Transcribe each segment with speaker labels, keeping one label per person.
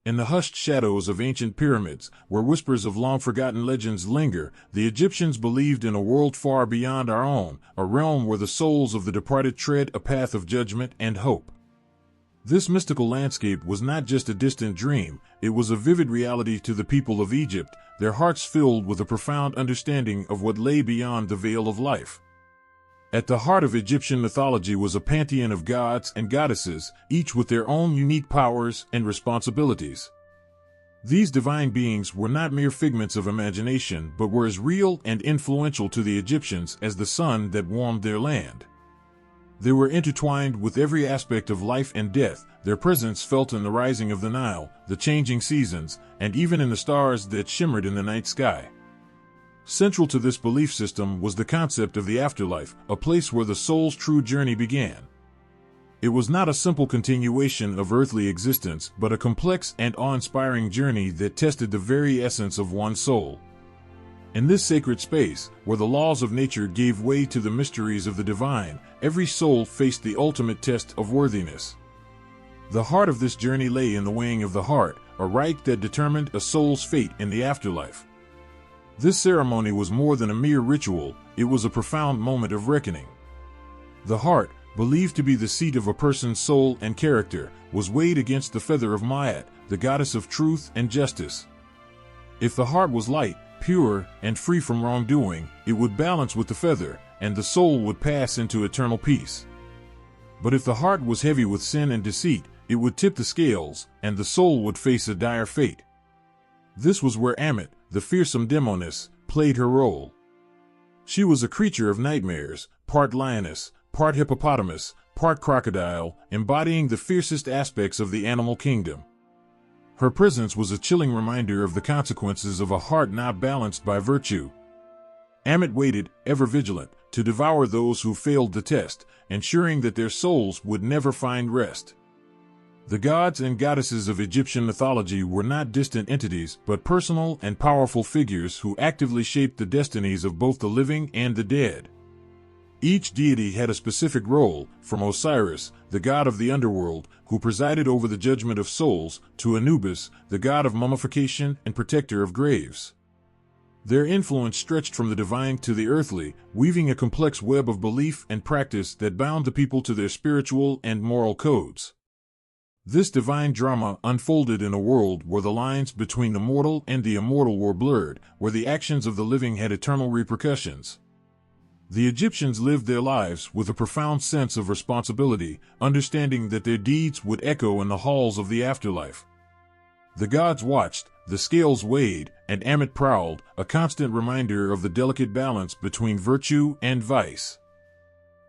Speaker 1: In the hushed shadows of ancient pyramids, where whispers of long-forgotten legends linger, the Egyptians believed in a world far beyond our own, a realm where the souls of the departed tread a path of judgment and hope. This mystical landscape was not just a distant dream, it was a vivid reality to the people of Egypt, their hearts filled with a profound understanding of what lay beyond the veil of life. At the heart of Egyptian mythology was a pantheon of gods and goddesses, each with their own unique powers and responsibilities. These divine beings were not mere figments of imagination but were as real and influential to the Egyptians as the sun that warmed their land. They were intertwined with every aspect of life and death, their presence felt in the rising of the Nile, the changing seasons, and even in the stars that shimmered in the night sky. Central to this belief system was the concept of the afterlife, a place where the soul's true journey began. It was not a simple continuation of earthly existence, but a complex and awe-inspiring journey that tested the very essence of one's soul. In this sacred space, where the laws of nature gave way to the mysteries of the divine, every soul faced the ultimate test of worthiness. The heart of this journey lay in the weighing of the heart, a rite that determined a soul's fate in the afterlife. This ceremony was more than a mere ritual, it was a profound moment of reckoning. The heart, believed to be the seat of a person's soul and character, was weighed against the feather of Ma'at, the goddess of truth and justice. If the heart was light, pure, and free from wrongdoing, it would balance with the feather, and the soul would pass into eternal peace. But if the heart was heavy with sin and deceit, it would tip the scales, and the soul would face a dire fate. This was where Ammit, the fearsome demoness, played her role. She was a creature of nightmares, part lioness, part hippopotamus, part crocodile, embodying the fiercest aspects of the animal kingdom. Her presence was a chilling reminder of the consequences of a heart not balanced by virtue. Ammit waited, ever vigilant, to devour those who failed the test, ensuring that their souls would never find rest. The gods and goddesses of Egyptian mythology were not distant entities but personal and powerful figures who actively shaped the destinies of both the living and the dead. Each deity had a specific role, from Osiris, the god of the underworld, who presided over the judgment of souls, to Anubis, the god of mummification and protector of graves. Their influence stretched from the divine to the earthly, weaving a complex web of belief and practice that bound the people to their spiritual and moral codes. This divine drama unfolded in a world where the lines between the mortal and the immortal were blurred, where the actions of the living had eternal repercussions. The Egyptians lived their lives with a profound sense of responsibility, understanding that their deeds would echo in the halls of the afterlife. The gods watched, the scales weighed, and Ammit prowled, a constant reminder of the delicate balance between virtue and vice.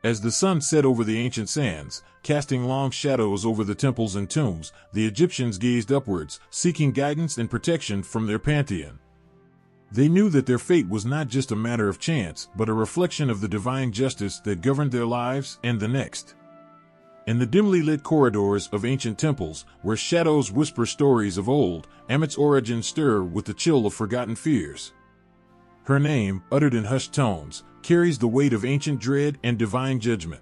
Speaker 1: As the sun set over the ancient sands, casting long shadows over the temples and tombs, the Egyptians gazed upwards, seeking guidance and protection from their pantheon. They knew that their fate was not just a matter of chance, but a reflection of the divine justice that governed their lives and the next. In the dimly lit corridors of ancient temples, where shadows whisper stories of old, Ammit's origins stir with the chill of forgotten fears. Her name, uttered in hushed tones, carries the weight of ancient dread and divine judgment.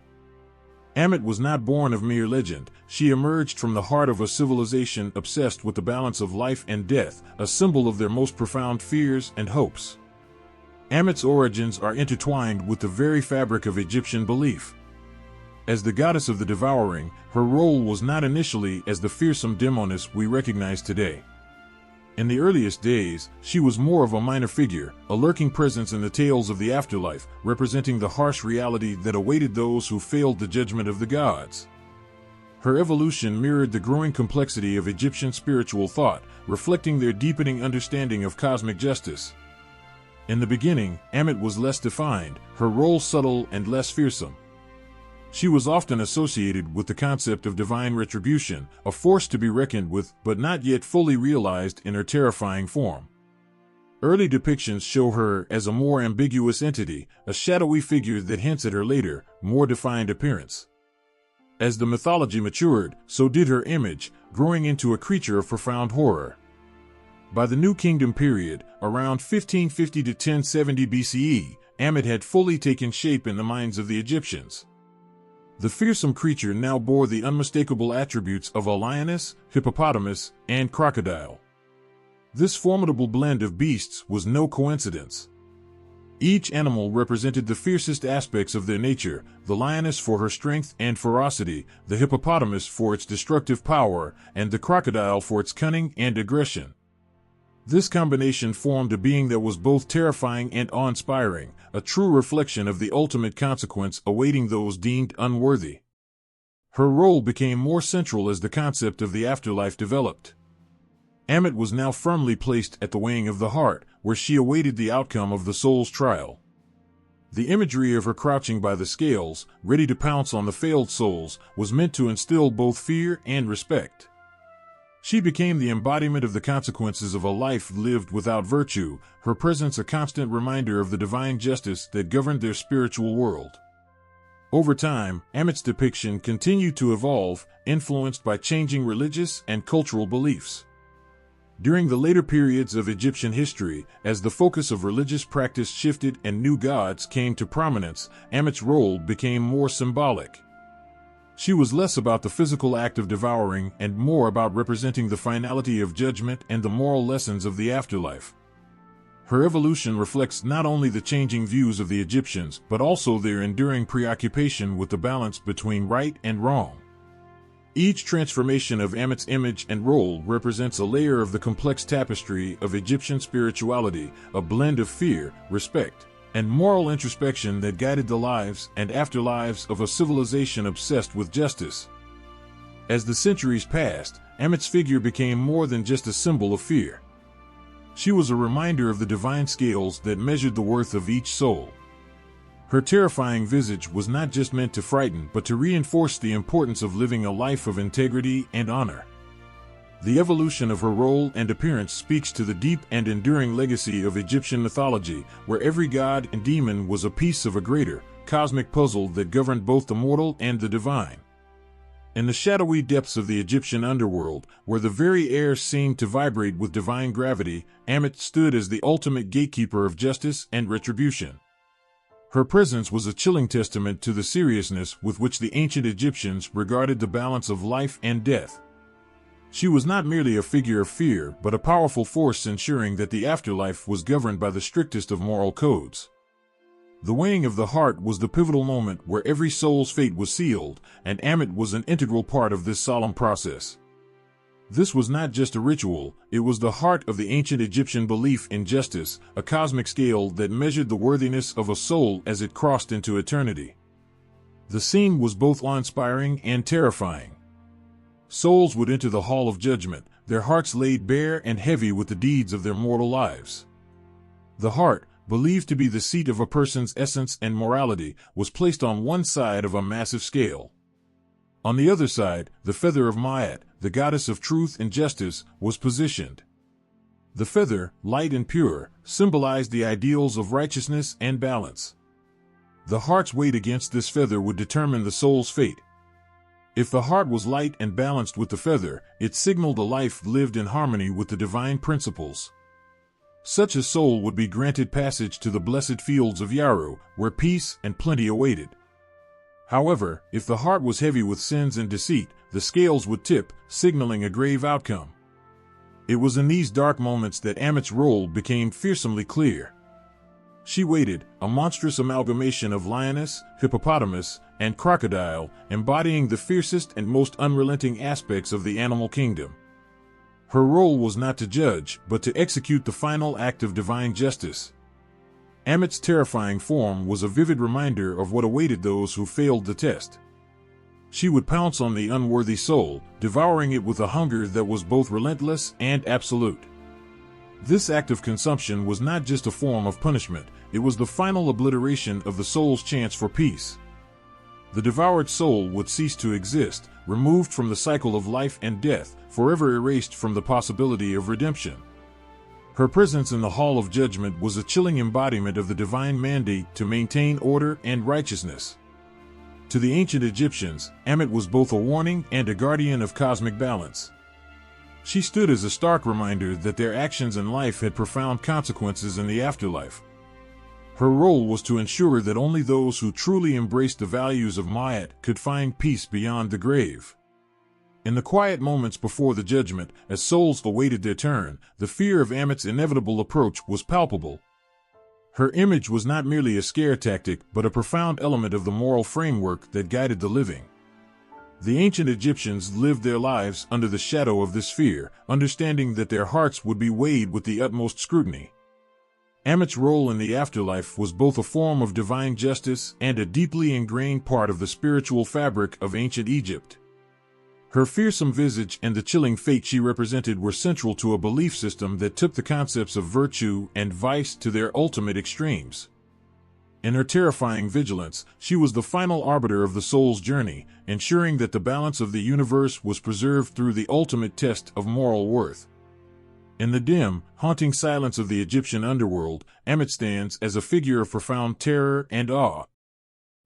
Speaker 1: Ammit was not born of mere legend, she emerged from the heart of a civilization obsessed with the balance of life and death, a symbol of their most profound fears and hopes. Ammit's origins are intertwined with the very fabric of Egyptian belief. As the goddess of the devouring, her role was not initially as the fearsome demoness we recognize today. In the earliest days, she was more of a minor figure, a lurking presence in the tales of the afterlife, representing the harsh reality that awaited those who failed the judgment of the gods. Her evolution mirrored the growing complexity of Egyptian spiritual thought, reflecting their deepening understanding of cosmic justice. In the beginning, Ammit was less defined, her role subtle and less fearsome. She was often associated with the concept of divine retribution, a force to be reckoned with but not yet fully realized in her terrifying form. Early depictions show her as a more ambiguous entity, a shadowy figure that hints at her later, more defined appearance. As the mythology matured, so did her image, growing into a creature of profound horror. By the New Kingdom period, around 1550 to 1070 BCE, Ammit had fully taken shape in the minds of the Egyptians. The fearsome creature now bore the unmistakable attributes of a lioness, hippopotamus, and crocodile. This formidable blend of beasts was no coincidence. Each animal represented the fiercest aspects of their nature, the lioness for her strength and ferocity, the hippopotamus for its destructive power, and the crocodile for its cunning and aggression. This combination formed a being that was both terrifying and awe-inspiring, a true reflection of the ultimate consequence awaiting those deemed unworthy. Her role became more central as the concept of the afterlife developed. Ammit was now firmly placed at the weighing of the heart, where she awaited the outcome of the soul's trial. The imagery of her crouching by the scales, ready to pounce on the failed souls, was meant to instill both fear and respect. She became the embodiment of the consequences of a life lived without virtue, her presence a constant reminder of the divine justice that governed their spiritual world. Over time, Ammit's depiction continued to evolve, influenced by changing religious and cultural beliefs. During the later periods of Egyptian history, as the focus of religious practice shifted and new gods came to prominence, Ammit's role became more symbolic. She was less about the physical act of devouring and more about representing the finality of judgment and the moral lessons of the afterlife. Her evolution reflects not only the changing views of the Egyptians, but also their enduring preoccupation with the balance between right and wrong. Each transformation of Ammit's image and role represents a layer of the complex tapestry of Egyptian spirituality, a blend of fear, respect, and moral introspection that guided the lives and afterlives of a civilization obsessed with justice. As the centuries passed, Ammit's figure became more than just a symbol of fear. She was a reminder of the divine scales that measured the worth of each soul. Her terrifying visage was not just meant to frighten but to reinforce the importance of living a life of integrity and honor. The evolution of her role and appearance speaks to the deep and enduring legacy of Egyptian mythology, where every god and demon was a piece of a greater, cosmic puzzle that governed both the mortal and the divine. In the shadowy depths of the Egyptian underworld, where the very air seemed to vibrate with divine gravity, Ammit stood as the ultimate gatekeeper of justice and retribution. Her presence was a chilling testament to the seriousness with which the ancient Egyptians regarded the balance of life and death. She was not merely a figure of fear, but a powerful force ensuring that the afterlife was governed by the strictest of moral codes. The weighing of the heart was the pivotal moment where every soul's fate was sealed, and Ammit was an integral part of this solemn process. This was not just a ritual, it was the heart of the ancient Egyptian belief in justice, a cosmic scale that measured the worthiness of a soul as it crossed into eternity. The scene was both awe-inspiring and terrifying. Souls would enter the hall of judgment, their hearts laid bare and heavy with the deeds of their mortal lives. The heart, believed to be the seat of a person's essence and morality, was placed on one side of a massive scale. On the other side, the feather of Myat, the goddess of truth and justice, was positioned. The feather, light and pure, symbolized the ideals of righteousness and balance. The heart's weight against this feather would determine the soul's fate. If the heart was light and balanced with the feather, it signaled a life lived in harmony with the divine principles. Such a soul would be granted passage to the blessed fields of Yaru, where peace and plenty awaited. However, if the heart was heavy with sins and deceit, the scales would tip, signaling a grave outcome. It was in these dark moments that Ammit's role became fearsomely clear. She waited, a monstrous amalgamation of lioness, hippopotamus, and crocodile, embodying the fiercest and most unrelenting aspects of the animal kingdom. Her role was not to judge, but to execute the final act of divine justice. Ammit's terrifying form was a vivid reminder of what awaited those who failed the test. She would pounce on the unworthy soul, devouring it with a hunger that was both relentless and absolute. This act of consumption was not just a form of punishment, it was the final obliteration of the soul's chance for peace. The devoured soul would cease to exist, removed from the cycle of life and death, forever erased from the possibility of redemption. Her presence in the Hall of Judgment was a chilling embodiment of the divine mandate to maintain order and righteousness. To the ancient Egyptians, Ammit was both a warning and a guardian of cosmic balance. She stood as a stark reminder that their actions in life had profound consequences in the afterlife. Her role was to ensure that only those who truly embraced the values of Ma'at could find peace beyond the grave. In the quiet moments before the judgment, as souls awaited their turn, the fear of Ammit's inevitable approach was palpable. Her image was not merely a scare tactic, but a profound element of the moral framework that guided the living. The ancient Egyptians lived their lives under the shadow of this fear, understanding that their hearts would be weighed with the utmost scrutiny. Ammit's role in the afterlife was both a form of divine justice and a deeply ingrained part of the spiritual fabric of ancient Egypt. Her fearsome visage and the chilling fate she represented were central to a belief system that took the concepts of virtue and vice to their ultimate extremes. In her terrifying vigilance, she was the final arbiter of the soul's journey, ensuring that the balance of the universe was preserved through the ultimate test of moral worth. In the dim, haunting silence of the Egyptian underworld, Ammit stands as a figure of profound terror and awe.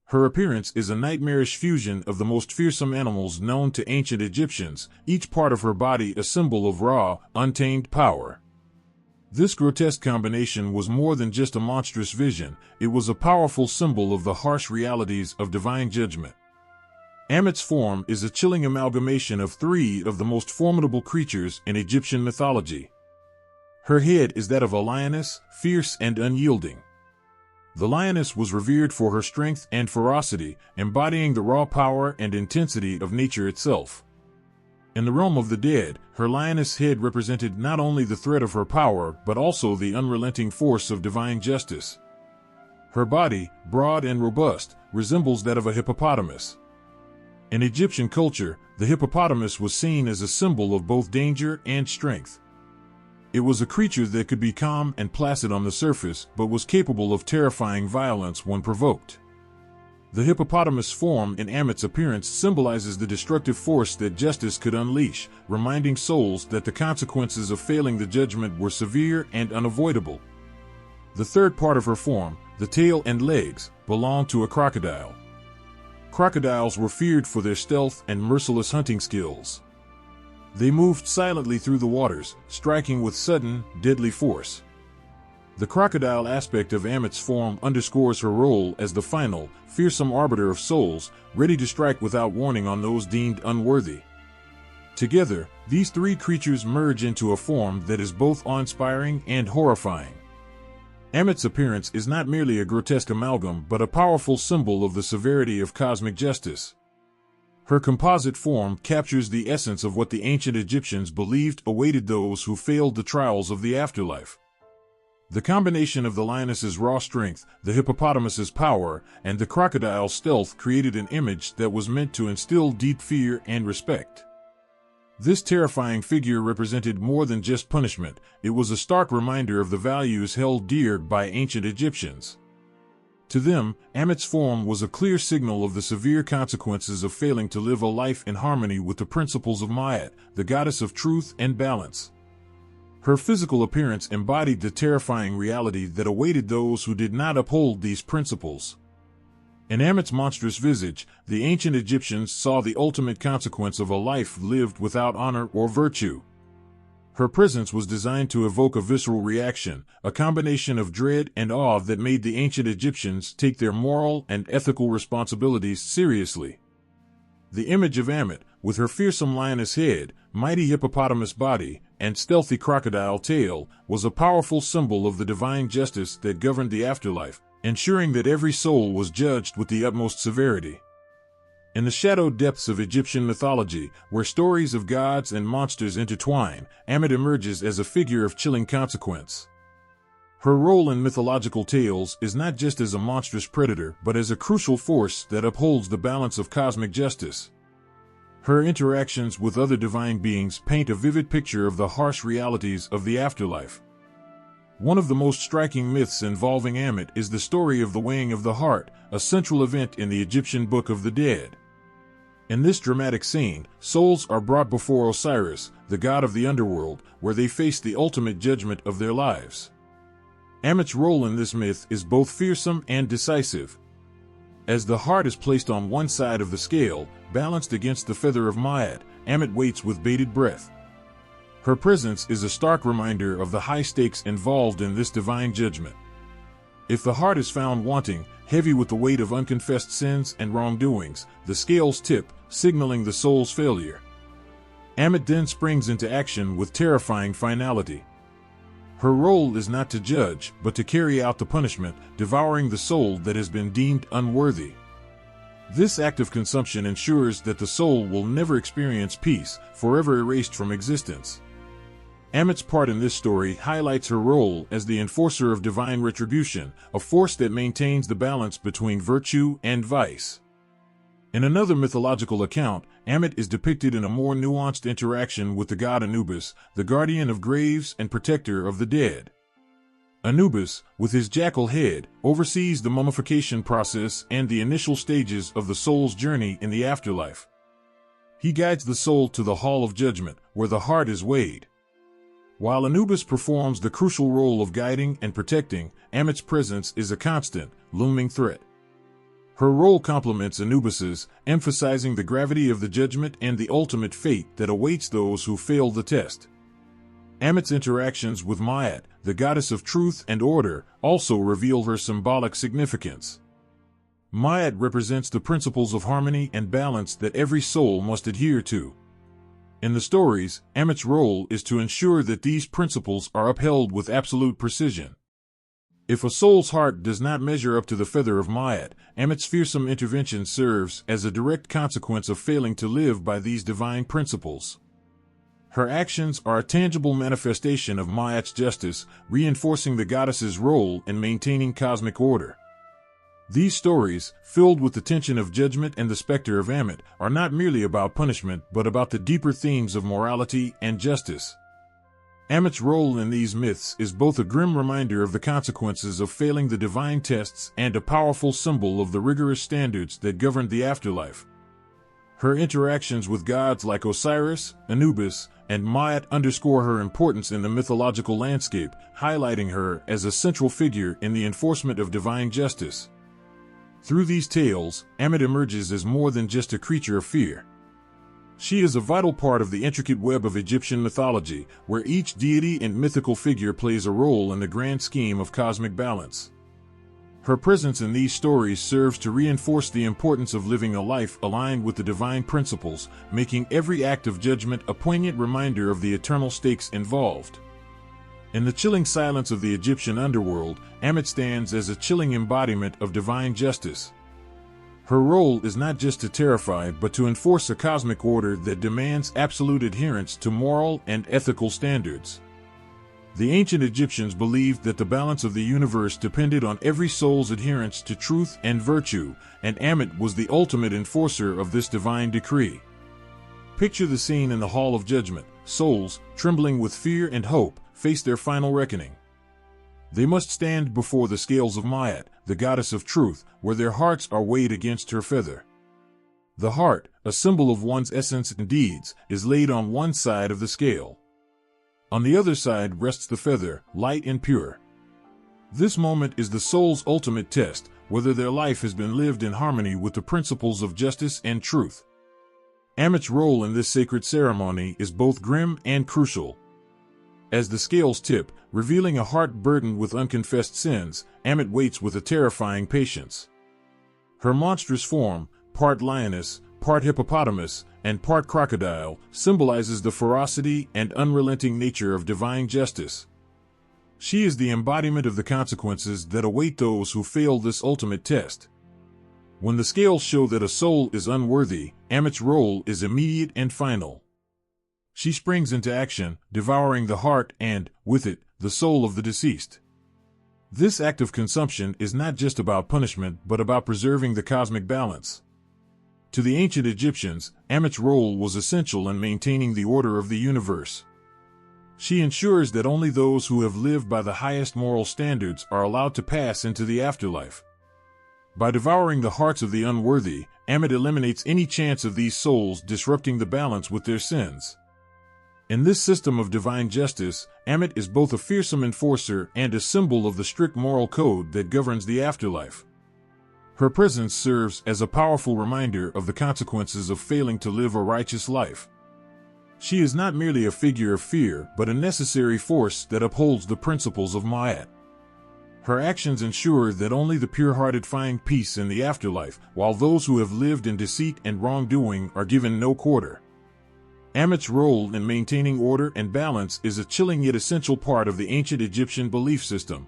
Speaker 1: Her appearance is a nightmarish fusion of the most fearsome animals known to ancient Egyptians, each part of her body a symbol of raw, untamed power. This grotesque combination was more than just a monstrous vision, it was a powerful symbol of the harsh realities of divine judgment. Ammit's form is a chilling amalgamation of three of the most formidable creatures in Egyptian mythology. Her head is that of a lioness, fierce and unyielding. The lioness was revered for her strength and ferocity, embodying the raw power and intensity of nature itself. In the realm of the dead, her lioness head represented not only the threat of her power but also the unrelenting force of divine justice. Her body, broad and robust, resembles that of a hippopotamus. In Egyptian culture, the hippopotamus was seen as a symbol of both danger and strength. It was a creature that could be calm and placid on the surface, but was capable of terrifying violence when provoked. The hippopotamus form in Ammit's appearance symbolizes the destructive force that justice could unleash, reminding souls that the consequences of failing the judgment were severe and unavoidable. The third part of her form, the tail and legs, belonged to a crocodile. Crocodiles were feared for their stealth and merciless hunting skills. They moved silently through the waters, striking with sudden, deadly force. The crocodile aspect of Ammit's form underscores her role as the final, fearsome arbiter of souls, ready to strike without warning on those deemed unworthy. Together, these three creatures merge into a form that is both awe-inspiring and horrifying. Ammit's appearance is not merely a grotesque amalgam but a powerful symbol of the severity of cosmic justice. Her composite form captures the essence of what the ancient Egyptians believed awaited those who failed the trials of the afterlife. The combination of the lioness's raw strength, the hippopotamus's power, and the crocodile's stealth created an image that was meant to instill deep fear and respect. This terrifying figure represented more than just punishment, it was a stark reminder of the values held dear by ancient Egyptians. To them, Ammit's form was a clear signal of the severe consequences of failing to live a life in harmony with the principles of Ma'at, the goddess of truth and balance. Her physical appearance embodied the terrifying reality that awaited those who did not uphold these principles. In Ammit's monstrous visage, the ancient Egyptians saw the ultimate consequence of a life lived without honor or virtue. Her presence was designed to evoke a visceral reaction, a combination of dread and awe that made the ancient Egyptians take their moral and ethical responsibilities seriously. The image of Ammit, with her fearsome lioness head, mighty hippopotamus body, and stealthy crocodile tail, was a powerful symbol of the divine justice that governed the afterlife, ensuring that every soul was judged with the utmost severity. In the shadowed depths of Egyptian mythology, where stories of gods and monsters intertwine, Ammit emerges as a figure of chilling consequence. Her role in mythological tales is not just as a monstrous predator but as a crucial force that upholds the balance of cosmic justice. Her interactions with other divine beings paint a vivid picture of the harsh realities of the afterlife. One of the most striking myths involving Ammit is the story of the weighing of the heart, a central event in the Egyptian Book of the Dead. In this dramatic scene, souls are brought before Osiris, the god of the underworld, where they face the ultimate judgment of their lives. Ammit's role in this myth is both fearsome and decisive. As the heart is placed on one side of the scale, balanced against the feather of Ma'at, Ammit waits with bated breath. Her presence is a stark reminder of the high stakes involved in this divine judgment. If the heart is found wanting, heavy with the weight of unconfessed sins and wrongdoings, the scales tip, signaling the soul's failure. Ammit then springs into action with terrifying finality. Her role is not to judge, but to carry out the punishment, devouring the soul that has been deemed unworthy. This act of consumption ensures that the soul will never experience peace, forever erased from existence. Ammit's part in this story highlights her role as the enforcer of divine retribution, a force that maintains the balance between virtue and vice. In another mythological account, Ammit is depicted in a more nuanced interaction with the god Anubis, the guardian of graves and protector of the dead. Anubis, with his jackal head, oversees the mummification process and the initial stages of the soul's journey in the afterlife. He guides the soul to the hall of judgment, where the heart is weighed. While Anubis performs the crucial role of guiding and protecting, Ammit's presence is a constant, looming threat. Her role complements Anubis's, emphasizing the gravity of the judgment and the ultimate fate that awaits those who fail the test. Ammit's interactions with Ma'at, the goddess of truth and order, also reveal her symbolic significance. Ma'at represents the principles of harmony and balance that every soul must adhere to. In the stories, Ammit's role is to ensure that these principles are upheld with absolute precision. If a soul's heart does not measure up to the feather of Ma'at, Ammit's fearsome intervention serves as a direct consequence of failing to live by these divine principles. Her actions are a tangible manifestation of Ma'at's justice, reinforcing the goddess's role in maintaining cosmic order. These stories, filled with the tension of judgment and the specter of Ammit, are not merely about punishment but about the deeper themes of morality and justice. Ammit's role in these myths is both a grim reminder of the consequences of failing the divine tests and a powerful symbol of the rigorous standards that govern the afterlife. Her interactions with gods like Osiris, Anubis, and Ma'at underscore her importance in the mythological landscape, highlighting her as a central figure in the enforcement of divine justice. Through these tales, Ammit emerges as more than just a creature of fear. She is a vital part of the intricate web of Egyptian mythology, where each deity and mythical figure plays a role in the grand scheme of cosmic balance. Her presence in these stories serves to reinforce the importance of living a life aligned with the divine principles, making every act of judgment a poignant reminder of the eternal stakes involved. In the chilling silence of the Egyptian underworld, Ammit stands as a chilling embodiment of divine justice. Her role is not just to terrify but to enforce a cosmic order that demands absolute adherence to moral and ethical standards. The ancient Egyptians believed that the balance of the universe depended on every soul's adherence to truth and virtue, and Ammit was the ultimate enforcer of this divine decree. Picture the scene in the Hall of Judgment. Souls, trembling with fear and hope, face their final reckoning. They must stand before the scales of Ma'at, the goddess of truth, where their hearts are weighed against her feather. The heart, a symbol of one's essence and deeds, is laid on one side of the scale. On the other side rests the feather, light and pure. This moment is the soul's ultimate test, whether their life has been lived in harmony with the principles of justice and truth. Ammit's role in this sacred ceremony is both grim and crucial. As the scales tip, revealing a heart burdened with unconfessed sins, Ammit waits with a terrifying patience. Her monstrous form, part lioness, part hippopotamus, and part crocodile, symbolizes the ferocity and unrelenting nature of divine justice. She is the embodiment of the consequences that await those who fail this ultimate test. When the scales show that a soul is unworthy, Ammit's role is immediate and final. She springs into action, devouring the heart and, with it, the soul of the deceased. This act of consumption is not just about punishment but about preserving the cosmic balance. To the ancient Egyptians, Ammit's role was essential in maintaining the order of the universe. She ensures that only those who have lived by the highest moral standards are allowed to pass into the afterlife. By devouring the hearts of the unworthy, Ammit eliminates any chance of these souls disrupting the balance with their sins. In this system of divine justice, Ammit is both a fearsome enforcer and a symbol of the strict moral code that governs the afterlife. Her presence serves as a powerful reminder of the consequences of failing to live a righteous life. She is not merely a figure of fear but a necessary force that upholds the principles of Ma'at. Her actions ensure that only the pure-hearted find peace in the afterlife, while those who have lived in deceit and wrongdoing are given no quarter. Ammit's role in maintaining order and balance is a chilling yet essential part of the ancient Egyptian belief system.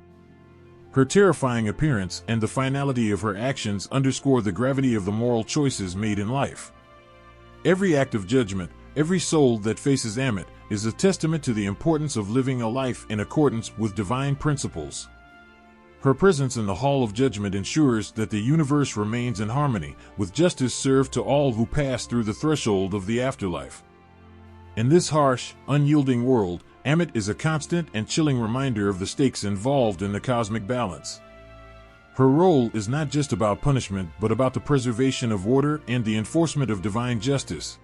Speaker 1: Her terrifying appearance and the finality of her actions underscore the gravity of the moral choices made in life. Every act of judgment, every soul that faces Ammit, is a testament to the importance of living a life in accordance with divine principles. Her presence in the Hall of Judgment ensures that the universe remains in harmony, with justice served to all who pass through the threshold of the afterlife. In this harsh, unyielding world, Ammit is a constant and chilling reminder of the stakes involved in the cosmic balance. Her role is not just about punishment but about the preservation of order and the enforcement of divine justice.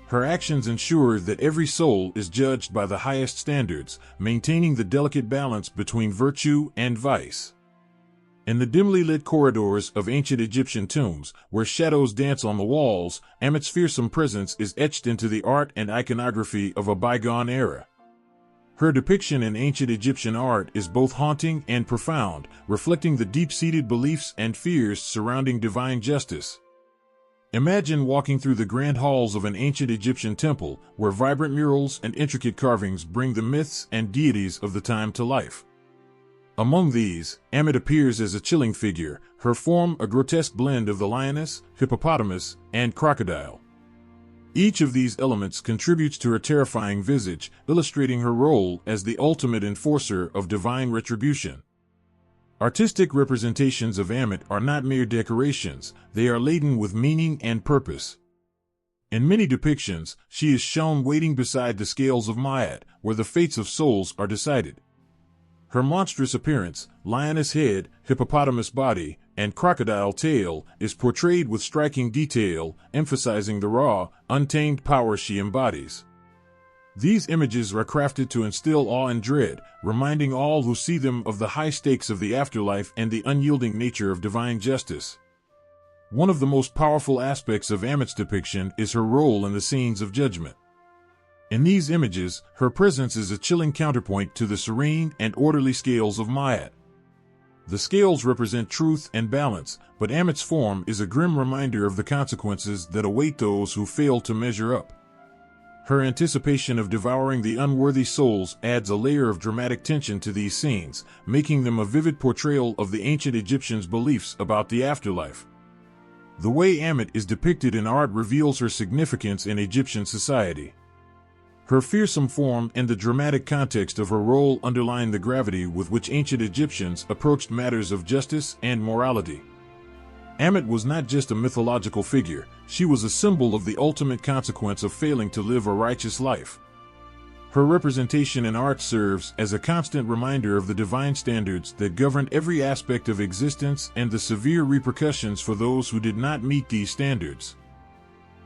Speaker 1: Her actions ensure that every soul is judged by the highest standards, maintaining the delicate balance between virtue and vice. In the dimly lit corridors of ancient Egyptian tombs, where shadows dance on the walls, Ammit's fearsome presence is etched into the art and iconography of a bygone era. Her depiction in ancient Egyptian art is both haunting and profound, reflecting the deep-seated beliefs and fears surrounding divine justice. Imagine walking through the grand halls of an ancient Egyptian temple, where vibrant murals and intricate carvings bring the myths and deities of the time to life. Among these, Ammit appears as a chilling figure, her form a grotesque blend of the lioness, hippopotamus, and crocodile. Each of these elements contributes to her terrifying visage, illustrating her role as the ultimate enforcer of divine retribution. Artistic representations of Ammit are not mere decorations, they are laden with meaning and purpose. In many depictions, she is shown waiting beside the scales of Myat, where the fates of souls are decided. Her monstrous appearance, lioness head, hippopotamus body, and crocodile tail, is portrayed with striking detail, emphasizing the raw, untamed power she embodies. These images are crafted to instill awe and dread, reminding all who see them of the high stakes of the afterlife and the unyielding nature of divine justice. One of the most powerful aspects of Ammit's depiction is her role in the scenes of judgment. In these images, her presence is a chilling counterpoint to the serene and orderly scales of Myat. The scales represent truth and balance, but Ammit's form is a grim reminder of the consequences that await those who fail to measure up. Her anticipation of devouring the unworthy souls adds a layer of dramatic tension to these scenes, making them a vivid portrayal of the ancient Egyptians' beliefs about the afterlife. The way Ammit is depicted in art reveals her significance in Egyptian society. Her fearsome form and the dramatic context of her role underline the gravity with which ancient Egyptians approached matters of justice and morality. Ammit was not just a mythological figure, she was a symbol of the ultimate consequence of failing to live a righteous life. Her representation in art serves as a constant reminder of the divine standards that govern every aspect of existence and the severe repercussions for those who did not meet these standards.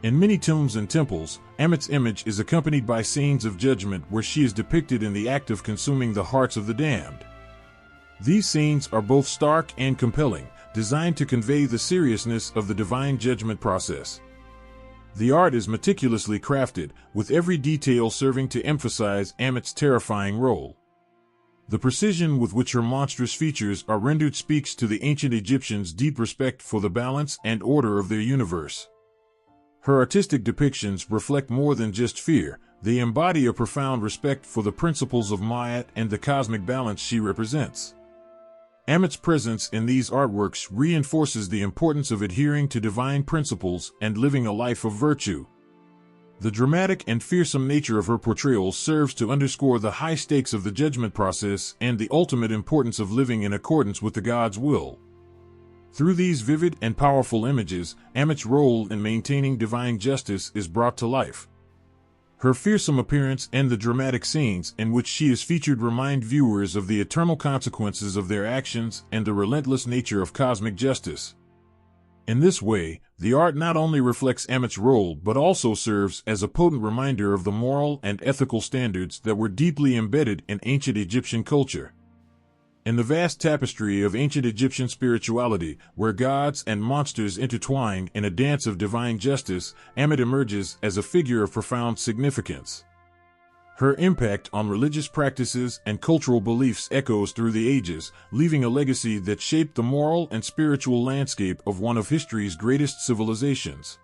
Speaker 1: In many tombs and temples, Ammit's image is accompanied by scenes of judgment where she is depicted in the act of consuming the hearts of the damned. These scenes are both stark and compelling, designed to convey the seriousness of the divine judgment process. The art is meticulously crafted, with every detail serving to emphasize Ammit's terrifying role. The precision with which her monstrous features are rendered speaks to the ancient Egyptians' deep respect for the balance and order of their universe. Her artistic depictions reflect more than just fear, they embody a profound respect for the principles of Myat and the cosmic balance she represents. Ammit's presence in these artworks reinforces the importance of adhering to divine principles and living a life of virtue. The dramatic and fearsome nature of her portrayal serves to underscore the high stakes of the judgment process and the ultimate importance of living in accordance with the God's will. Through these vivid and powerful images, Ammit's role in maintaining divine justice is brought to life. Her fearsome appearance and the dramatic scenes in which she is featured remind viewers of the eternal consequences of their actions and the relentless nature of cosmic justice. In this way, the art not only reflects Ammit's role but also serves as a potent reminder of the moral and ethical standards that were deeply embedded in ancient Egyptian culture. In the vast tapestry of ancient Egyptian spirituality, where gods and monsters intertwine in a dance of divine justice, Ammit emerges as a figure of profound significance. Her impact on religious practices and cultural beliefs echoes through the ages, leaving a legacy that shaped the moral and spiritual landscape of one of history's greatest civilizations.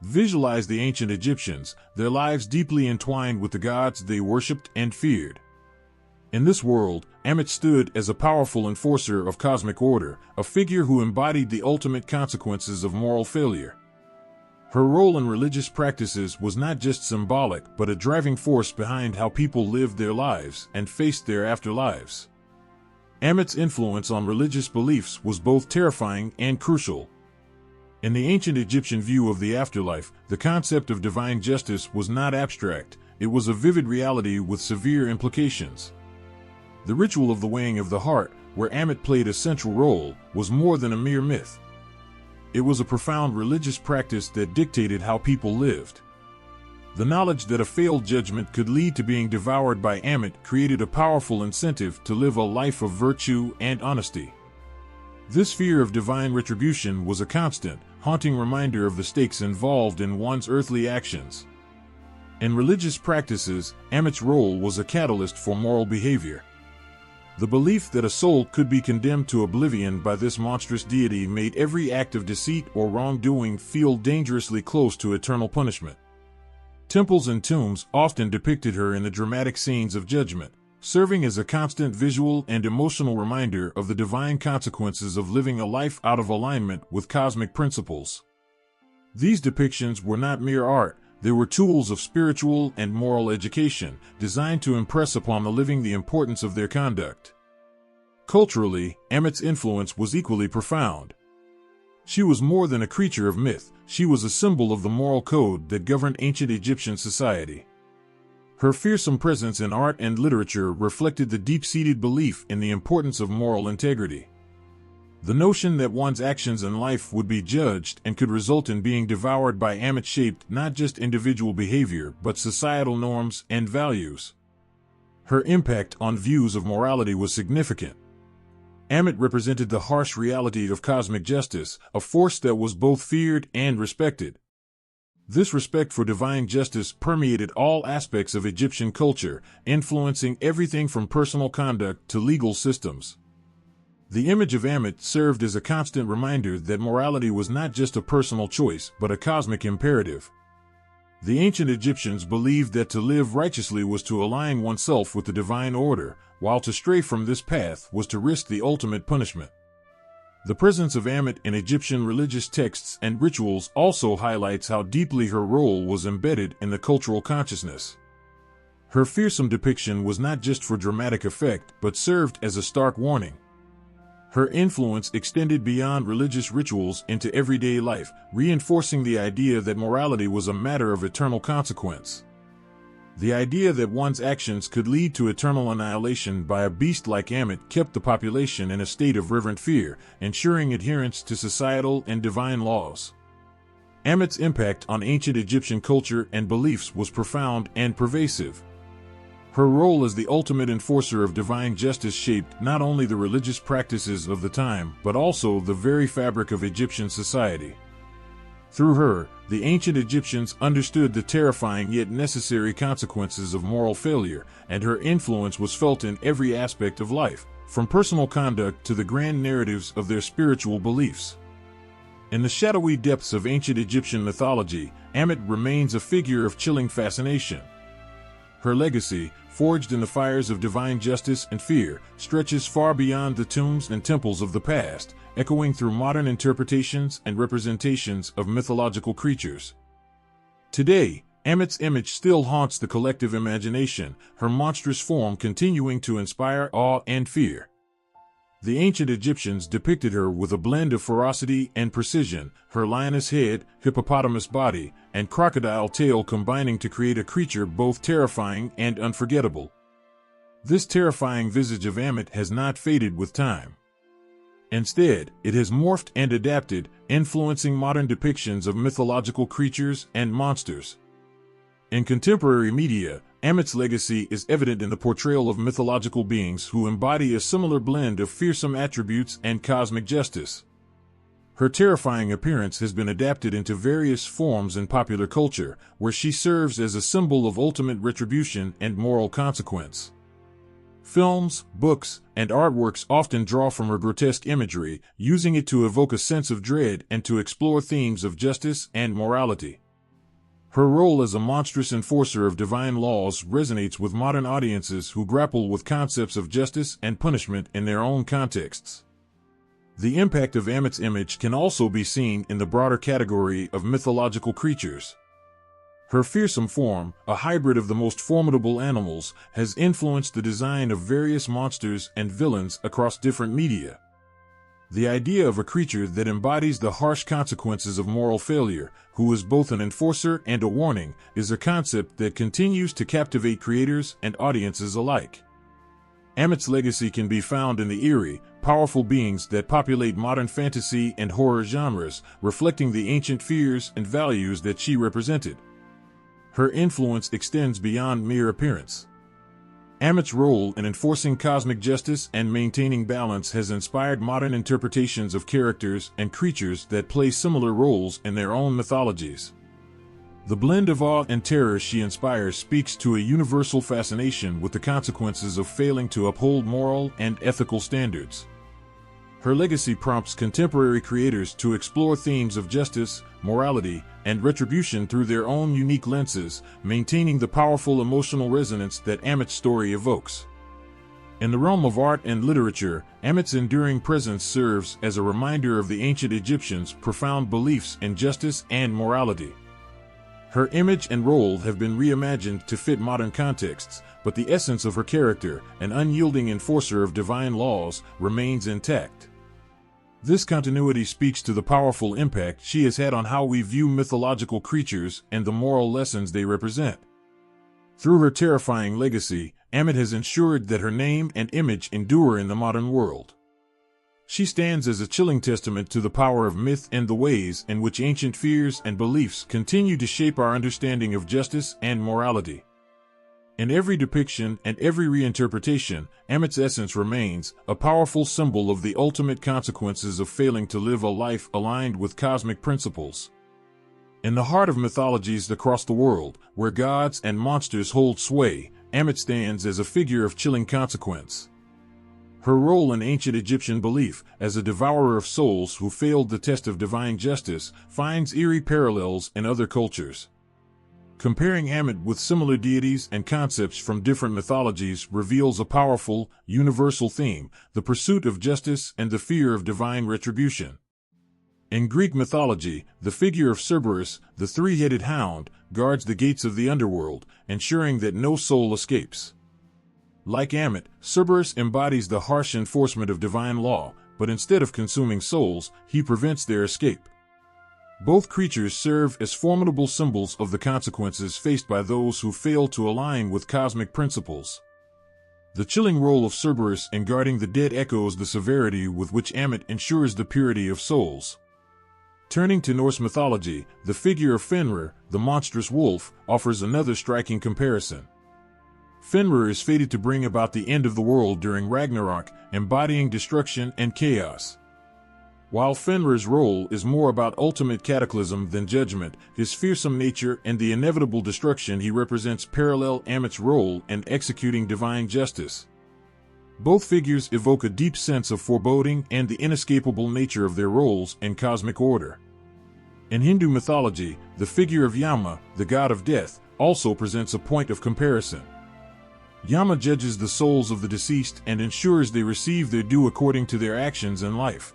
Speaker 1: Visualize the ancient Egyptians, their lives deeply entwined with the gods they worshipped and feared. In this world, Ammit stood as a powerful enforcer of cosmic order, a figure who embodied the ultimate consequences of moral failure. Her role in religious practices was not just symbolic but a driving force behind how people lived their lives and faced their afterlives. Ammit's influence on religious beliefs was both terrifying and crucial. In the ancient Egyptian view of the afterlife, the concept of divine justice was not abstract, it was a vivid reality with severe implications. The ritual of the weighing of the heart, where Ammit played a central role, was more than a mere myth. It was a profound religious practice that dictated how people lived. The knowledge that a failed judgment could lead to being devoured by Ammit created a powerful incentive to live a life of virtue and honesty. This fear of divine retribution was a constant, haunting reminder of the stakes involved in one's earthly actions. In religious practices, Ammit's role was a catalyst for moral behavior. The belief that a soul could be condemned to oblivion by this monstrous deity made every act of deceit or wrongdoing feel dangerously close to eternal punishment. Temples and tombs often depicted her in the dramatic scenes of judgment, serving as a constant visual and emotional reminder of the divine consequences of living a life out of alignment with cosmic principles. These depictions were not mere art. They were tools of spiritual and moral education, designed to impress upon the living the importance of their conduct. Culturally, Ammit's influence was equally profound. She was more than a creature of myth, she was a symbol of the moral code that governed ancient Egyptian society. Her fearsome presence in art and literature reflected the deep-seated belief in the importance of moral integrity. The notion that one's actions in life would be judged and could result in being devoured by Ammit shaped not just individual behavior but societal norms and values. Her impact on views of morality was significant. Ammit represented the harsh reality of cosmic justice, a force that was both feared and respected. This respect for divine justice permeated all aspects of Egyptian culture, influencing everything from personal conduct to legal systems. The image of Ammit served as a constant reminder that morality was not just a personal choice, but a cosmic imperative. The ancient Egyptians believed that to live righteously was to align oneself with the divine order, while to stray from this path was to risk the ultimate punishment. The presence of Ammit in Egyptian religious texts and rituals also highlights how deeply her role was embedded in the cultural consciousness. Her fearsome depiction was not just for dramatic effect, but served as a stark warning. Her influence extended beyond religious rituals into everyday life, reinforcing the idea that morality was a matter of eternal consequence. The idea that one's actions could lead to eternal annihilation by a beast like Ammit kept the population in a state of reverent fear, ensuring adherence to societal and divine laws. Ammit's impact on ancient Egyptian culture and beliefs was profound and pervasive. Her role as the ultimate enforcer of divine justice shaped not only the religious practices of the time, but also the very fabric of Egyptian society. Through her, the ancient Egyptians understood the terrifying yet necessary consequences of moral failure, and her influence was felt in every aspect of life, from personal conduct to the grand narratives of their spiritual beliefs. In the shadowy depths of ancient Egyptian mythology, Ammit remains a figure of chilling fascination. Her legacy, forged in the fires of divine justice and fear, stretches far beyond the tombs and temples of the past, echoing through modern interpretations and representations of mythological creatures. Today, Ammit's image still haunts the collective imagination, her monstrous form continuing to inspire awe and fear. The ancient Egyptians depicted her with a blend of ferocity and precision, her lioness head, hippopotamus body, and crocodile tail combining to create a creature both terrifying and unforgettable. This terrifying visage of Ammit has not faded with time. Instead, it has morphed and adapted, influencing modern depictions of mythological creatures and monsters. In contemporary media, Ammit's legacy is evident in the portrayal of mythological beings who embody a similar blend of fearsome attributes and cosmic justice. Her terrifying appearance has been adapted into various forms in popular culture, where she serves as a symbol of ultimate retribution and moral consequence. Films, books, and artworks often draw from her grotesque imagery, using it to evoke a sense of dread and to explore themes of justice and morality. Her role as a monstrous enforcer of divine laws resonates with modern audiences who grapple with concepts of justice and punishment in their own contexts. The impact of Ammit's image can also be seen in the broader category of mythological creatures. Her fearsome form, a hybrid of the most formidable animals, has influenced the design of various monsters and villains across different media. The idea of a creature that embodies the harsh consequences of moral failure, who is both an enforcer and a warning, is a concept that continues to captivate creators and audiences alike. Ammit's legacy can be found in the eerie, powerful beings that populate modern fantasy and horror genres, reflecting the ancient fears and values that she represented. Her influence extends beyond mere appearance. Ammit's role in enforcing cosmic justice and maintaining balance has inspired modern interpretations of characters and creatures that play similar roles in their own mythologies. The blend of awe and terror she inspires speaks to a universal fascination with the consequences of failing to uphold moral and ethical standards. Her legacy prompts contemporary creators to explore themes of justice, morality, and retribution through their own unique lenses, maintaining the powerful emotional resonance that Ammit's story evokes. In the realm of art and literature, Ammit's enduring presence serves as a reminder of the ancient Egyptians' profound beliefs in justice and morality. Her image and role have been reimagined to fit modern contexts, but the essence of her character, an unyielding enforcer of divine laws, remains intact. This continuity speaks to the powerful impact she has had on how we view mythological creatures and the moral lessons they represent. Through her terrifying legacy, Ammit has ensured that her name and image endure in the modern world. She stands as a chilling testament to the power of myth and the ways in which ancient fears and beliefs continue to shape our understanding of justice and morality. In every depiction and every reinterpretation, Ammit's essence remains a powerful symbol of the ultimate consequences of failing to live a life aligned with cosmic principles. In the heart of mythologies across the world, where gods and monsters hold sway, Ammit stands as a figure of chilling consequence. Her role in ancient Egyptian belief, as a devourer of souls who failed the test of divine justice, finds eerie parallels in other cultures. Comparing Ammit with similar deities and concepts from different mythologies reveals a powerful, universal theme: the pursuit of justice and the fear of divine retribution. In Greek mythology, the figure of Cerberus, the three-headed hound, guards the gates of the underworld, ensuring that no soul escapes. Like Ammit, Cerberus embodies the harsh enforcement of divine law, but instead of consuming souls, he prevents their escape. Both creatures serve as formidable symbols of the consequences faced by those who fail to align with cosmic principles. The chilling role of Cerberus in guarding the dead echoes the severity with which Ammit ensures the purity of souls. Turning to Norse mythology, the figure of Fenrir, the monstrous wolf, offers another striking comparison. Fenrir is fated to bring about the end of the world during Ragnarok, embodying destruction and chaos. While Fenrir's role is more about ultimate cataclysm than judgment, his fearsome nature and the inevitable destruction he represents parallel Ammit's role in executing divine justice. Both figures evoke a deep sense of foreboding and the inescapable nature of their roles in cosmic order. In Hindu mythology, the figure of Yama, the god of death, also presents a point of comparison. Yama judges the souls of the deceased and ensures they receive their due according to their actions in life.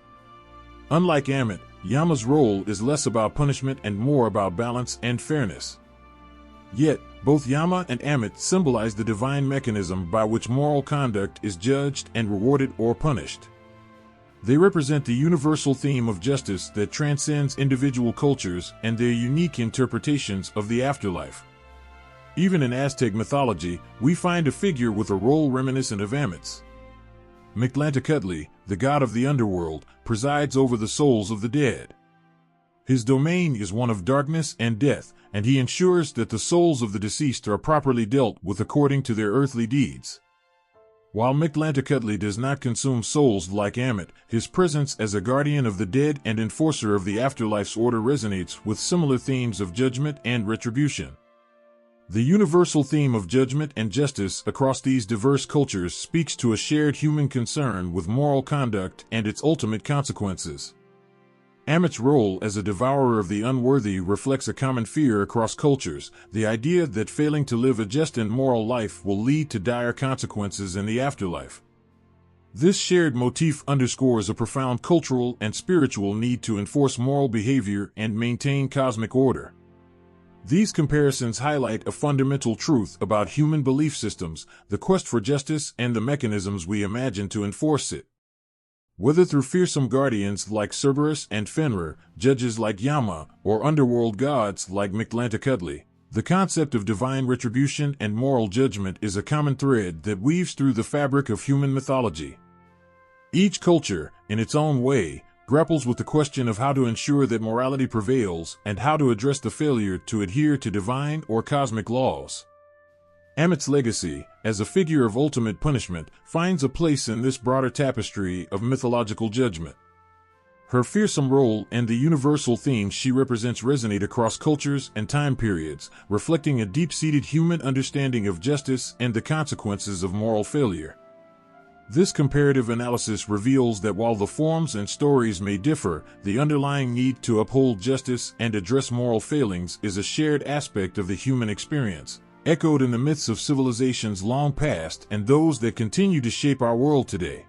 Speaker 1: Unlike Ammit, Yama's role is less about punishment and more about balance and fairness. Yet, both Yama and Ammit symbolize the divine mechanism by which moral conduct is judged and rewarded or punished. They represent the universal theme of justice that transcends individual cultures and their unique interpretations of the afterlife. Even in Aztec mythology, we find a figure with a role reminiscent of Ammit's. Mictlantecutli, the god of the underworld, presides over the souls of the dead. His domain is one of darkness and death, and he ensures that the souls of the deceased are properly dealt with according to their earthly deeds. While Mictlantecuhtli does not consume souls like Ammit, his presence as a guardian of the dead and enforcer of the afterlife's order resonates with similar themes of judgment and retribution. The universal theme of judgment and justice across these diverse cultures speaks to a shared human concern with moral conduct and its ultimate consequences. Ammit's role as a devourer of the unworthy reflects a common fear across cultures, the idea that failing to live a just and moral life will lead to dire consequences in the afterlife. This shared motif underscores a profound cultural and spiritual need to enforce moral behavior and maintain cosmic order. These comparisons highlight a fundamental truth about human belief systems, the quest for justice and the mechanisms we imagine to enforce it. Whether through fearsome guardians like Cerberus and Fenrir, judges like Yama, or underworld gods like Mictlantecuhtli, the concept of divine retribution and moral judgment is a common thread that weaves through the fabric of human mythology. Each culture, in its own way, grapples with the question of how to ensure that morality prevails and how to address the failure to adhere to divine or cosmic laws. Ammit's legacy, as a figure of ultimate punishment, finds a place in this broader tapestry of mythological judgment. Her fearsome role and the universal themes she represents resonate across cultures and time periods, reflecting a deep-seated human understanding of justice and the consequences of moral failure. This comparative analysis reveals that while the forms and stories may differ, the underlying need to uphold justice and address moral failings is a shared aspect of the human experience, echoed in the myths of civilizations long past and those that continue to shape our world today.